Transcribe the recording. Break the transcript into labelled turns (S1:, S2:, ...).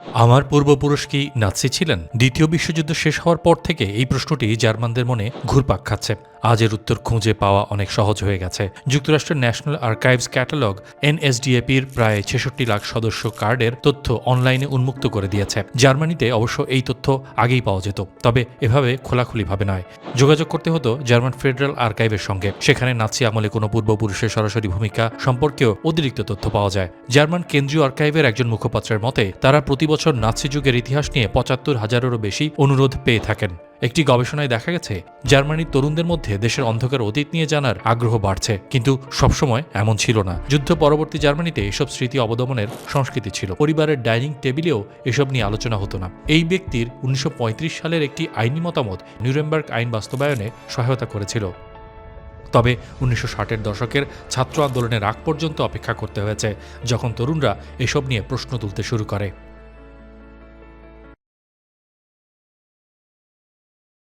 S1: আমার পূর্বপুরুষ কি নাৎসি ছিলেন? দ্বিতীয় বিশ্বযুদ্ধ শেষ হওয়ার পর থেকে এই প্রশ্নটি জার্মানদের মনে ঘুরপাক খাচ্ছে। আজ এর উত্তর খুঁজে পাওয়া অনেক সহজ হয়ে গেছে। যুক্তরাষ্ট্রের ন্যাশনাল আর্কাইভস ক্যাটালগ এনএসডিএপির প্রায় ৬৬ লাখ সদস্য কার্ডের তথ্য অনলাইনে উন্মুক্ত করে দিয়েছে। জার্মানিতে অবশ্য এই তথ্য আগেই পাওয়া যেত, তবে এভাবে খোলাখুলিভাবে নয়। যোগাযোগ করতে হতো জার্মান ফেডারেল আর্কাইভের সঙ্গে। সেখানে নাৎসি আমলে কোনো পূর্বপুরুষের সরাসরি ভূমিকা সম্পর্কেও অতিরিক্ত তথ্য পাওয়া যায়। জার্মান কেন্দ্রীয় আর্কাইভের একজন মুখপাত্রের মতে, তারা প্রতি বছর নাৎসি যুগের ইতিহাস নিয়ে ৭৫,০০০-এরও বেশি অনুরোধ পেয়ে থাকেন। একটি গবেষণায় দেখা গেছে, জার্মানির তরুণদের মধ্যে দেশের অন্ধকার অতীত নিয়ে জানার আগ্রহ বাড়ছে, কিন্তু সবসময় এমন ছিল না। যুদ্ধ পরবর্তী জার্মানিতে এসব স্মৃতি অবদমনের সংস্কৃতি ছিল। পরিবারের ডাইনিং টেবিলেও এসব নিয়ে আলোচনা হতো না। এই ব্যক্তির ১৯৩৫ সালের একটি আইনি মতামত নিউরেমবার্গ আইন বাস্তবায়নে সহায়তা করেছিল। তবে ১৯৬০-এর দশকের ছাত্র আন্দোলনের আগ পর্যন্ত অপেক্ষা করতে হয়েছে, যখন তরুণরা এসব নিয়ে প্রশ্ন তুলতে শুরু করে।